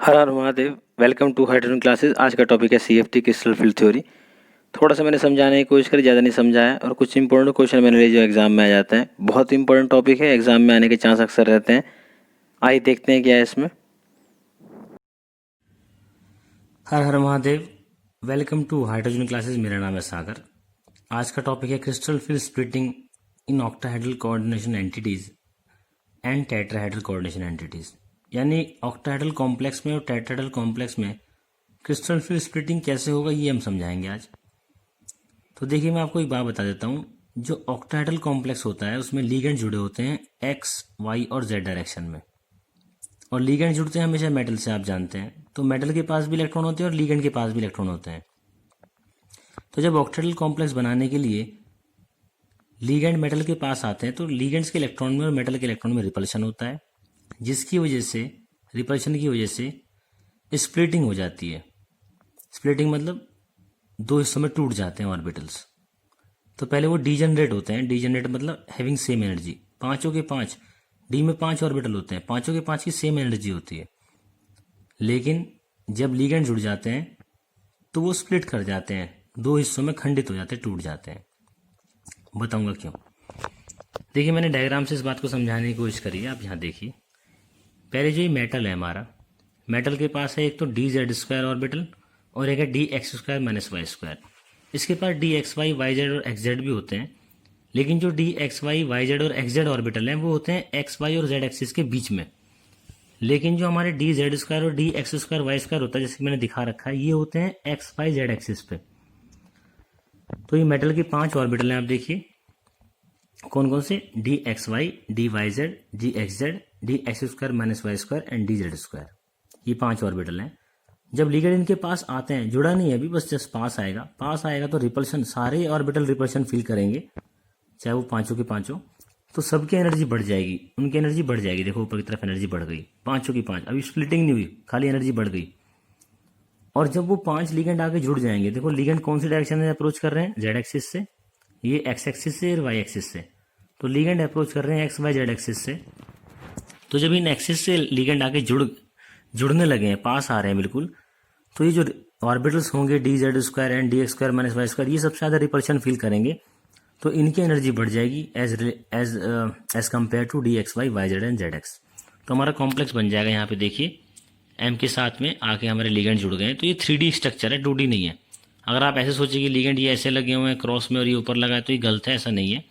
Her her Mahadev. Welcome to hydrogen classes. आज का topic है सीएफटी क्रिस्टल फील्ड थ्योरी। थोड़ा सा मैंने समझाने की कोशिश करी, ज़्यादा नहीं समझाया, और कुछ इंपॉर्टेंट क्वेश्चन मैंने लिए जो एग्जाम में आ जाते हैं। बहुत इंपॉर्टेंट टॉपिक है, एग्जाम में आने के चांस अक्सर रहते हैं। आइए देखते हैं क्या है इसमें। हर हर Mahadev. Welcome to hydrogen classes. मेरा नाम है सागर। आज का टॉपिक है crystal field splitting in octahedral coordination entities and tetrahedral coordination entities. यानी ऑक्टाहेड्रल कॉम्प्लेक्स में और टेट्राहेड्रल कॉम्प्लेक्स में क्रिस्टल फील्ड स्प्लिटिंग कैसे होगा ये हम समझाएंगे आज। तो देखिए, मैं आपको एक बात बता देता हूँ। जो ऑक्टाहेड्रल कॉम्प्लेक्स होता है उसमें लीगेंड जुड़े होते हैं एक्स, वाई और जेड डायरेक्शन में, और लीगेंड जुड़ते हैं हमेशा मेटल से, आप जानते हैं। तो मेटल के पास भी इलेक्ट्रॉन होते हैं और लीगेंड के पास भी इलेक्ट्रॉन होते हैं। तो जब ऑक्टाहेड्रल कॉम्प्लेक्स बनाने के लिए लीगेंड मेटल के पास आते हैं तो लीगेंड्स के इलेक्ट्रॉन में और मेटल के इलेक्ट्रॉन में रिपल्शन होता है, जिसकी वजह से, रिपल्शन की वजह से स्प्लिटिंग हो जाती है। स्प्लिटिंग मतलब दो हिस्सों में टूट जाते हैं ऑर्बिटल्स। तो पहले वो डीजनरेट होते हैं। डीजनरेट मतलब हैविंग सेम एनर्जी। पांचों के पांच, डी में 5 ऑर्बिटल होते हैं, पांचों के पांच की सेम एनर्जी होती है। लेकिन जब लीगेंड जुड़ जाते हैं तो वो स्प्लिट कर जाते हैं, दो हिस्सों में खंडित हो जाते हैं, टूट जाते हैं। बताऊंगा क्यों। देखिए, मैंने डायग्राम से इस बात को समझाने की कोशिश करी है। आप यहाँ देखिए, पहले जो ये मेटल है हमारा, मेटल के पास है एक तो डी जेड स्क्वायर ऑर्बिटल और एक है D x square minus Y square. इसके पास D x Y Y Z और एक्स जेड भी होते हैं, लेकिन जो D x Y Y Z और एक्स जेड ऑर्बिटल हैं वो होते हैं एक्स वाई और जेड एक्सिस के बीच में। लेकिन जो हमारे डी जेड स्क्वायर और D x square Y square होता है, जैसे मैंने दिखा रखा है, ये होते हैं एक्स वाई जेड एक्सिस पे। तो ये मेटल के 5 ऑर्बिटल हैं। आप देखिए कौन कौन से, d x y, d y z, d x z, d x square minus Y square and d Z square. ये 5 ऑर्बिटल हैं। जब लीगेंड इनके पास आते हैं, जुड़ा नहीं है अभी, बस जस्ट पास आएगा, पास आएगा तो रिपल्शन, सारे ऑर्बिटल रिपल्शन फील करेंगे, चाहे वो पांचों के पांचों। तो सबकी एनर्जी बढ़ जाएगी, उनकी एनर्जी बढ़ जाएगी। देखो ऊपर की तरफ एनर्जी बढ़ गई, पांचों की पांच। अभी स्प्लिटिंग नहीं हुई, खाली एनर्जी बढ़ गई। और जब वो 5 लीगेंड आके जुड़ जाएंगे, देखो लीगेंड कौन सी डायरेक्शन में अप्रोच कर रहे हैं, जेड एक्सिस से, ये एक्स एक्सिस से और वाई एक्सिस से। तो लीगेंड अप्रोच कर रहे हैं एक्स वाई जेड एक्सिस से। तो जब इन एक्सिस से लीगेंड आके जुड़ने लगे हैं, पास आ रहे हैं बिल्कुल, तो ये जो ऑर्बिटल्स होंगे d Z square and d x square minus Y square, ये सबसे ज्यादा रिपल्शन फील करेंगे। तो इनकी एनर्जी बढ़ जाएगी as compare to d x Y Y z and z x. तो हमारा कॉम्प्लेक्स बन जाएगा। यहाँ पे देखिए, एम के साथ में आके हमारे लीगेंड जुड़ गए हैं। तो ये 3D स्ट्रक्चर है, 2D नहीं है। अगर आप ऐसे सोचिए कि लीगेंड ये ऐसे लगे हुए हैं क्रॉस में और ये ऊपर लगा है, तो ये गलत है, ऐसा नहीं है।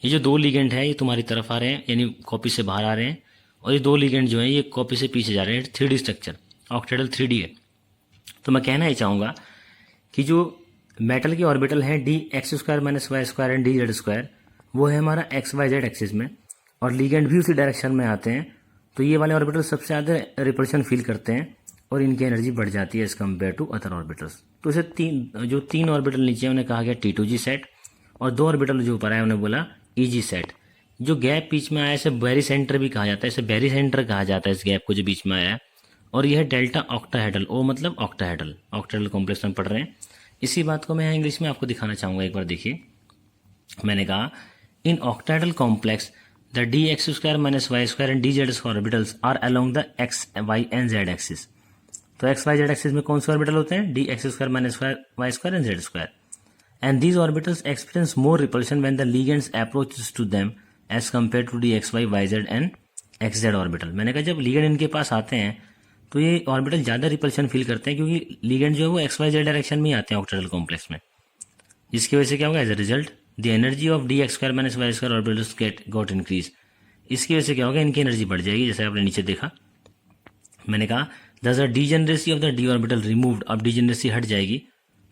ये जो 2 लीगेंड है ये तुम्हारी तरफ आ रहे हैं, यानी कॉपी से बाहर आ रहे हैं, और ये 2 लीगेंड जो है ये कॉपी से पीछे जा रहे हैं। 3D स्ट्रक्चर, ऑक्टेडल 3D है। तो मैं कहना ही चाहूँगा कि जो मेटल के ऑर्बिटल हैं d x square minus Y square and d Z square, वो है हमारा एक्स वाई जेड एक्सिस में, और लीगेंड भी उसी डायरेक्शन में आते हैं। तो ये वाले ऑर्बिटल सबसे ज़्यादा रिपल्शन फील करते हैं और इनकी एनर्जी बढ़ जाती है as compare to other orbitals. तो इसे तीन ऑर्बिटल नीचे उन्हें कहा गया T2G सेट, और 2 ऑर्बिटल जो ऊपर आया उन्हें बोला EG सेट। जो गैप बीच में आया इसे बैरी सेंटर भी कहा जाता है, इसे बैरी सेंटर कहा जाता है इस गैप को जो बीच में आया है। और यह है डेल्टा ऑक्टाहेड्रल, ओ मतलब ऑक्टाहेड्रल, ऑक्टाहेड्रल कॉम्प्लेक्स में पढ़ रहे हैं। इसी बात को मैं यहाँ इंग्लिश में आपको दिखाना चाहूँगा। एक बार देखिए, मैंने कहा in octahedral complex the d x square minus Y square and d Z square orbitals are along the x y and z axis. तो एक्स वाई जेड एक्सिस में कौन से ऑर्बिटल होते हैं, d x square minus Y square and z square. And these orbitals experience more repulsion when the ligands approaches to them as compare to d x Y Y z and x Z orbital. मैंने कहा जब ligand इनके पास आते हैं तो ये orbital ज़्यादा repulsion feel करते हैं, क्योंकि लीगेंड जो है वो एक्स वाई जेड डायरेक्शन में ही आते हैं ऑक्टाहेड्रल कॉम्प्लेक्स में। जिसकी वजह से क्या होगा, as a result the energy of d x square minus Y square orbitals got increase. इसकी वजह से क्या होगा, इनकी एनर्जी बढ़ जाएगी, जैसे आपने नीचे देखा। मैंने कहा दस the degeneracy of the D orbital removed, अब डीजेनरेसी हट जाएगी,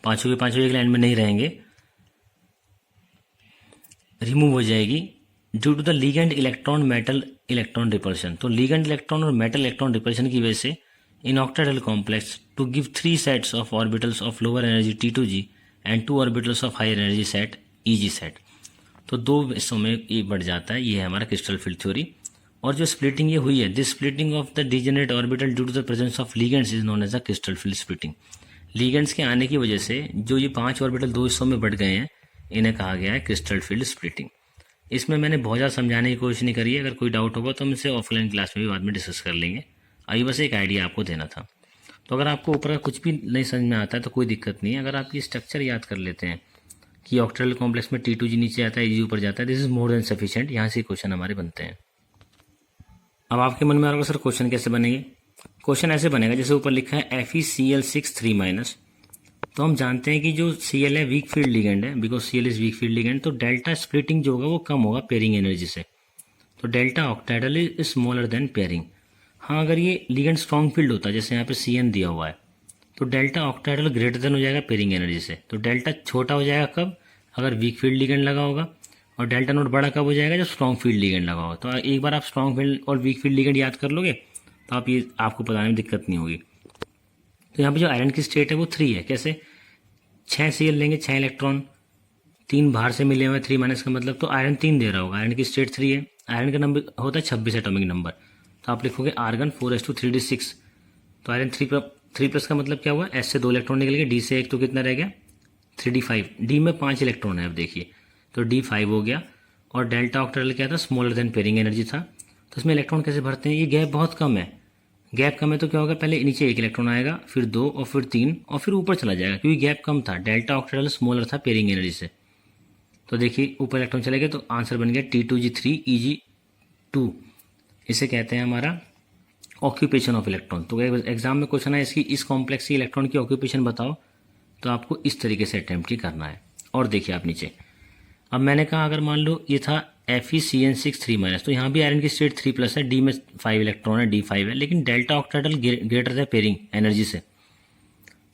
पांचों के पांचों एक लाइन में नहीं रहेंगे, रिमूव हो जाएगी due to the ligand electron metal electron repulsion. तो लीगेंड इलेक्ट्रॉन और मेटल इलेक्ट्रॉन रिपल्शन की वजह से इन octahedral complex to give 3 sets of orbitals of lower energy T2G and 2 orbitals of higher energy set EG set. तो 2 हिस्सों में ये बढ़ जाता है। ये है हमारा क्रिस्टल फील्ड थ्योरी। और जो स्प्लिटिंग ये हुई है, this splitting of the degenerate orbital due to the presence of ligands is known as the crystal field splitting. Ligands के आने की वजह से जो ये 5 ऑर्बिटल 2 हिस्सों में बढ़ गए हैं, इन्हें कहा गया है क्रिस्टल फील्ड स्प्लिटिंग। इसमें मैंने बहुत ज़्यादा समझाने की कोशिश नहीं करी है। अगर कोई डाउट होगा तो हम इसे ऑफलाइन क्लास में भी बाद में डिस्कस कर लेंगे। अभी बस एक आइडिया आपको देना था। तो अगर आपको ऊपर का कुछ भी नहीं समझ में आता है तो कोई दिक्कत नहीं है, अगर आप ये स्ट्रक्चर याद कर लेते हैं कि ऑक्टेहेड्रल कॉम्प्लेक्स में T2G नीचे आता है, Eg ऊपर जाता है, this is more than sufficient, यहाँ से क्वेश्चन हमारे बनते हैं। अब आपके मन में आ रहा होगा सर क्वेश्चन कैसे बनेंगे? क्वेश्चन ऐसे बनेगा जैसे ऊपर लिखा है FeCl6 3-, तो हम जानते हैं कि जो Cl है वीक फील्ड लिगेंड है, because Cl is weak field ligand, तो डेल्टा स्प्लिटिंग जो होगा वो कम होगा पेयरिंग एनर्जी से, तो delta octahedral is smaller than pairing. हाँ, अगर ये लिगेंड स्ट्रॉन्ग फील्ड होता है जैसे यहाँ पे Cn दिया हुआ है, तो डेल्टा ऑक्टेहेड्रल ग्रेटर देन हो जाएगा पेयरिंग एनर्जी से, तो डेल्टा छोटा हो जाएगा कब? अगर वीक फील्ड लिगेंड लगा होगा, और डेल्टा नोट बड़ा कब हो जाएगा? जब स्ट्रॉन्ग फील्ड लिगेंड लगा होगा। तो एक बार आप स्ट्रॉन्ग फील्ड और वीक फील्ड लिगेंड याद कर लोगे तो आपको बताने में दिक्कत नहीं होगी। तो यहाँ पे जो आयरन की स्टेट है वो 3 है। कैसे? 6 Cl लेंगे, 6 इलेक्ट्रॉन, 3 बाहर से मिले हुए 3- का मतलब, तो आयरन 3 दे रहा होगा, आयरन की स्टेट 3 है, आयरन का नंबर होता है 26 एटॉमिक नंबर, तो आप लिखोगे आर्गन 4s2 3d6, तो आयरन 3+ का मतलब क्या हुआ? S से 2 इलेक्ट्रॉन निकल गए, D से 1, तो कितना रह गया? 3d5, D में 5 इलेक्ट्रॉन है, अब देखिए तो D5 हो गया, और डेल्टा ऑक्टेहेड्रल क्या था? स्मॉलर देन पेयरिंग एनर्जी था। तो इसमें इलेक्ट्रॉन कैसे भरते हैं? ये गैप बहुत कम है, गैप कम है तो क्या होगा? पहले नीचे 1 इलेक्ट्रॉन आएगा, फिर 2, और फिर 3, और फिर ऊपर चला जाएगा, क्योंकि गैप कम था, डेल्टा ऑक्टेहेड्रल स्मॉलर था पेयरिंग एनर्जी से। तो देखिए ऊपर इलेक्ट्रॉन चले गए, तो आंसर बन गया T2G3 Eg2। इसे कहते हैं हमारा ऑक्यूपेशन ऑफ इलेक्ट्रॉन। तो एग्जाम में क्वेश्चन है इसकी, इस कॉम्प्लेक्स की इलेक्ट्रॉन की ऑक्यूपेशन बताओ, तो आपको इस तरीके से अटेम्प्ट ही करना है। और देखिए आप नीचे, अब मैंने कहा अगर मान लो ये था FeCN6 3-, तो यहाँ भी आयरन की स्टेट 3+ है, D में 5 इलेक्ट्रॉन है, D5 है, लेकिन डेल्टा ऑक्टेहेड्रल ग्रेटर था पेयरिंग एनर्जी से,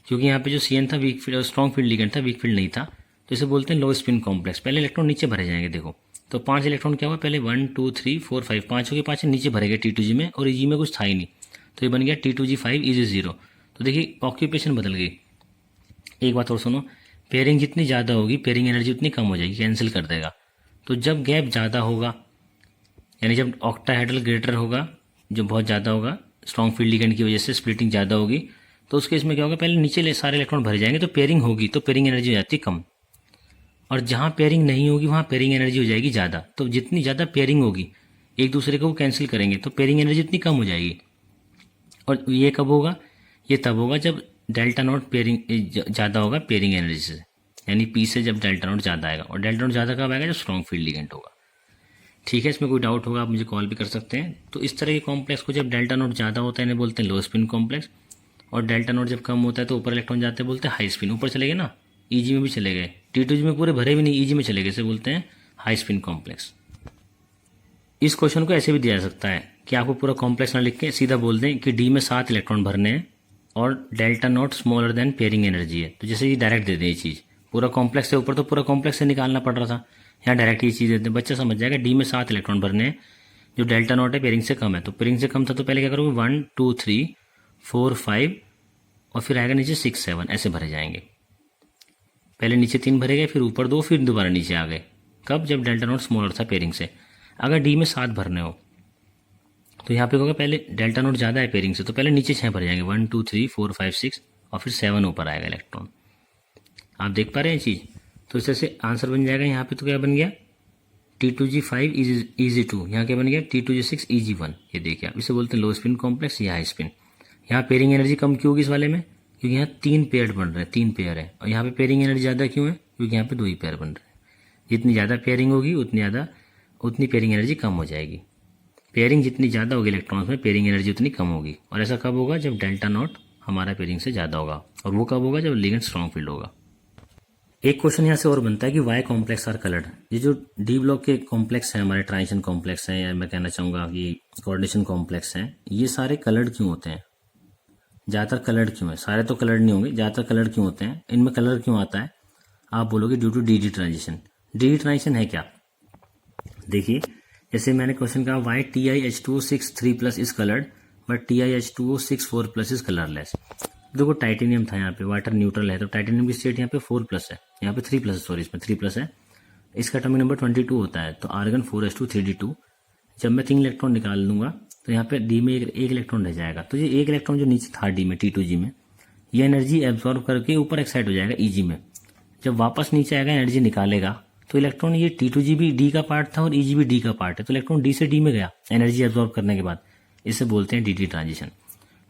क्योंकि यहाँ पे जो Cn था weak field, strong field ligand था, वीक फील्ड नहीं था, तो इसे बोलते हैं लो स्पिन कॉम्प्लेक्स। पहले इलेक्ट्रॉन नीचे भरे जाएंगे, देखो तो 5 इलेक्ट्रॉन क्या हुआ? पहले 1 2 3 4 5, 5 के 5 नीचे भरे गए T2G में, और Eg में कुछ था ही नहीं, तो ये बन गया T2G5 Eg0। तो देखिए ऑक्यूपेशन बदल गई। एक बात और सुनो, पेयरिंग जितनी ज़्यादा होगी पेयरिंग एनर्जी उतनी कम हो जाएगी, कैंसिल कर देगा। तो जब गैप ज़्यादा होगा, यानी जब ऑक्टाहेड्रल ग्रेटर होगा, जो बहुत ज़्यादा होगा, स्ट्रॉन्ग फील्ड लिगेंड की वजह से स्प्लिटिंग ज़्यादा होगी, तो उस केस में क्या होगा? पहले नीचे सारे इलेक्ट्रॉन भरे जाएंगे, तो पेयरिंग होगी, तो पेयरिंग एनर्जी हो जाती है कम, और जहाँ पेयरिंग नहीं होगी वहाँ पेयरिंग एनर्जी हो जाएगी ज़्यादा। तो जितनी ज़्यादा पेयरिंग होगी, एक दूसरे को वो कैंसिल करेंगे, तो पेयरिंग एनर्जी उतनी कम हो जाएगी। और ये कब होगा? ये तब होगा जब डेल्टा नॉट पेयरिंग ज़्यादा होगा पेयरिंग एनर्जी से, यानी P से जब डेल्टा नॉट ज़्यादा आएगा, और डेल्टा नॉट ज़्यादा कब आएगा? जब स्ट्रॉन्ग फील्ड लिगेंड होगा। ठीक है, इसमें कोई डाउट होगा आप मुझे कॉल भी कर सकते हैं। तो इस तरह के कॉम्प्लेक्स को जब डेल्टा नॉट ज़्यादा होता है इन्हें बोलते हैं लो स्पिन कॉम्प्लेक्स, और डेल्टा नॉट जब कम होता है तो ऊपर इलेक्ट्रॉन जाते हैं बोलते हैं हाई स्पिन। ऊपर चले गए ना, Eg में भी चले गए, T2G में पूरे भरे भी नहीं, Eg में चले गए, इसे बोलते हैं हाई स्पिन कॉम्प्लेक्स। इस क्वेश्चन को ऐसे भी दिया जा सकता है कि आपको पूरा कॉम्प्लेक्स ना लिख के सीधा बोल दें कि D में 7 इलेक्ट्रॉन भरने हैं और delta not smaller than pairing energy है, तो जैसे ये डायरेक्ट दे दें ये चीज़, पूरा कॉम्प्लेक्स से ऊपर तो पूरा कॉम्प्लेक्स से निकालना पड़ रहा था, यहाँ डायरेक्ट ये चीज़ देते हैं, बच्चा समझ जाएगा। D में 7 इलेक्ट्रॉन भरने हैं, जो डेल्टा नॉट है पेयरिंग से कम है, तो पेयरिंग से कम था तो पहले क्या करोगे? 1 2 3 4 5, और फिर आएगा नीचे 6 7, ऐसे भरे जाएंगे। पहले नीचे 3 भरे गए, फिर ऊपर 2, फिर दोबारा नीचे आ गए, कब? जब डेल्टा नॉट स्मॉलर था पेयरिंग से। अगर D में 7 भरने हो तो यहाँ पे होगा पहले डेल्टा नॉट ज़्यादा है पेयरिंग से, तो पहले नीचे 6 भरे जाएंगे, 1 2 3 4 5 6, और फिर 7 ऊपर आएगा इलेक्ट्रॉन। आप देख पा रहे हैं चीज़? तो इस तरह से आंसर बन जाएगा। यहाँ पे तो क्या बन गया? T2G5 Eg2, यहाँ क्या बन गया? T2G6 Eg1। ये देखिए आप, इसे बोलते हैं लो स्पिन कॉम्प्लेक्स या हाई स्पिन। यहाँ पेयरिंग एनर्जी कम क्यों होगी इस वाले में? क्योंकि यहाँ 3 पेयर बन रहे हैं, 3 पेयर है, और यहाँ पे पेयरिंग एनर्जी ज़्यादा क्यों है? क्योंकि यहाँ पे 2 ही पेयर बन रहे हैं। जितनी ज़्यादा पेयरिंग होगी उतनी पेयरिंग एनर्जी कम हो जाएगी। पेयरिंग जितनी ज़्यादा होगी इलेक्ट्रॉन्स में, पेयरिंग एनर्जी उतनी कम होगी। और ऐसा कब होगा? जब डेल्टा नॉट हमारा पेयरिंग से ज़्यादा होगा, और वो कब होगा? जब लिगेंड स्ट्रॉन्ग फील्ड होगा। एक क्वेश्चन यहाँ से और बनता है कि वाई कॉम्प्लेक्स आर कलर्ड। ये जो डी ब्लॉक के कॉम्प्लेक्स हैं, हमारे ट्रांजिशन कॉम्प्लेक्स हैं, या मैं कहना चाहूँगा कि कोऑर्डिनेशन कॉम्प्लेक्स हैं, ये सारे कलर्ड क्यों होते हैं? ज़्यादातर कलर्ड क्यों है? सारे तो कलर्ड नहीं होंगे, ज़्यादातर कलर्ड क्यों होते हैं? इनमें कलर क्यों आता है? आप बोलोगे due to d transition. D transition है क्या? देखिए, जैसे मैंने क्वेश्चन कहा why TiH2O6 3+ is coloured but TiH2O6 4+ is colourless. देखो टाइटेनियम था यहाँ पे, वाटर न्यूट्रल है, तो टाइटेनियम की स्टेट यहाँ पे 4+ है, यहाँ पे 3+, सॉरी इसमें 3+ है। इसका एटॉमिक नंबर 22 होता है, तो आर्गन 4s2 3d2। जब मैं 3 इलेक्ट्रॉन निकाल लूंगा तो यहाँ पे डी में एक इलेक्ट्रॉन रह जाएगा, तो ये एक इलेक्ट्रॉन जो नीचे था डी में T2G में, ये एनर्जी एब्जॉर्व करके ऊपर एक्साइट हो जाएगा Eg में। जब वापस नीचे आएगा एनर्जी निकालेगा, तो इलेक्ट्रॉन ये T2G भी डी का पार्ट था और Eg भी डी का पार्ट है, तो इलेक्ट्रॉन डी से डी में गया एनर्जी एब्जॉर्व करने के बाद, इसे बोलते हैं डी ट्रांजिशन।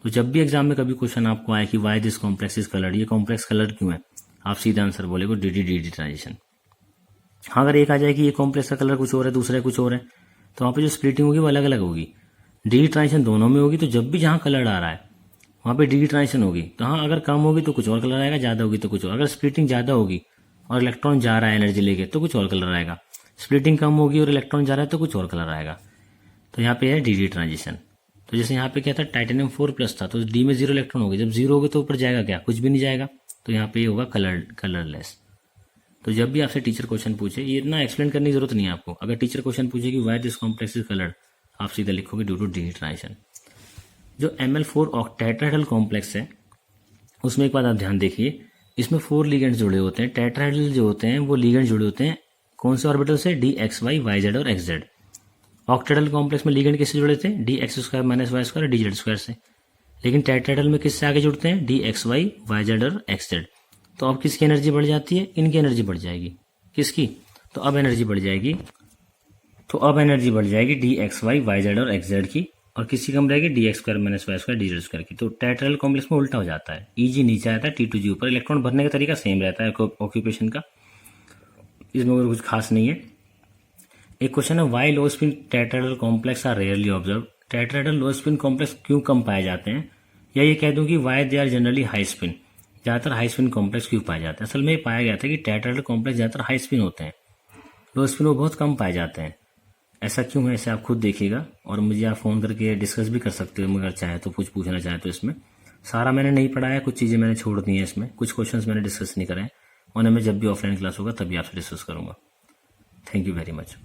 तो जब भी एग्जाम में कभी क्वेश्चन आपको आए कि why this complex is coloured, ये कॉम्प्लेक्स कलर क्यों है, आप सीधा आंसर बोलेगे डी ट्रांजिशन। हाँ, अगर एक आ जाए कि ये कॉम्प्लेक्स का कलर कुछ और है, दूसरा कुछ और है, तो वहाँ पे जो स्प्लिटिंग होगी वो अलग अलग होगी। डी ट्रांजिशन दोनों में होगी, तो जब भी जहाँ कलर आ रहा है वहाँ पे डी ट्रांजिशन होगी। तो हाँ, अगर कम होगी तो कुछ और कलर आएगा, ज़्यादा होगी तो कुछ और। अगर स्प्लिटिंग ज़्यादा होगी और इलेक्ट्रॉन जा रहा है एनर्जी लेके तो कुछ और कलर आएगा। स्प्लिटिंग कम होगी और इलेक्ट्रॉन जा रहा है तो कुछ और कलर आएगा। तो यहाँ पे है डी ट्रांजिशन। तो जैसे यहाँ पे क्या था, टाइटेनियम 4+ था, तो डी में 0 इलेक्ट्रॉन होगी। जब 0 होगी तो ऊपर जाएगा क्या, कुछ भी नहीं जाएगा। तो यहाँ पे ये होगा कलरलेस। तो जब भी आपसे टीचर क्वेश्चन पूछे, ये इतना एक्सप्लेन करने की जरूरत नहीं है आपको। अगर टीचर क्वेश्चन पूछे कि why this complex is coloured, आप सीधा लिखोगे ड्यू टू डी ट्रांजिशन। जो Ml4 टेट्राहेड्रल कॉम्प्लेक्स है, उसमें एक बात आप ध्यान देखिए, इसमें 4 लिगेंड्स जुड़े होते हैं। टेट्राहेड्रल जो होते हैं वो लिगेंड्स जुड़े होते हैं कौन से ऑर्बिटल से, DXY, YZ और XZ। ऑक्टेहेड्रल कॉम्प्लेक्स में लिगेंड किससे जुड़े थे, DX² - Y² और DZ² से। लेकिन टेट्राहेड्रल में किससे आगे जुड़ते हैं, DXY, YZ और XZ। तो अब किसकी एनर्जी बढ़ जाती है, इनकी एनर्जी बढ़ जाएगी। किसकी, तो अब एनर्जी बढ़ जाएगी DXY, YZ और XZ की, और किसी कम रहेगी DX² - Y² DZ² की। तो टेट्राहेड्रल कॉम्प्लेक्स में उल्टा हो जाता है, EG नीचे आता है, T2G ऊपर। इलेक्ट्रॉन भरने का तरीका सेम रहता है ऑक्यूपेशन का, इसमें कुछ खास नहीं है। एक क्वेश्चन है, why low spin tetrahedral complex are rarely observe. Tetrahedral low spin complex क्यों कम पाए जाते हैं, या ये कह दूं कि why they are generally high spin, ज़्यादातर हाई स्पिन कॉम्प्लेक्स क्यों पाए जाते हैं। असल में ये पाया गया था कि टेट्राहेड्रल कॉम्प्लेक्स ज़्यादातर हाई स्पिन होते हैं, लो स्पिन वो बहुत कम पाए जाते हैं। ऐसा क्यों है, इसे आप खुद देखिएगा, और मुझे आप फ़ोन करके डिस्कस भी कर सकते हो अगर चाहे तो, कुछ पूछना चाहे तो। इसमें सारा मैंने नहीं पढ़ाया, कुछ चीज़ें मैंने छोड़ दी हैं, इसमें कुछ क्वेश्चंस मैंने डिस्कस नहीं कराए, उन्हें मैं जब भी ऑफलाइन क्लास होगा तभी आपसे डिस्कस करूँगा। Thank you very much.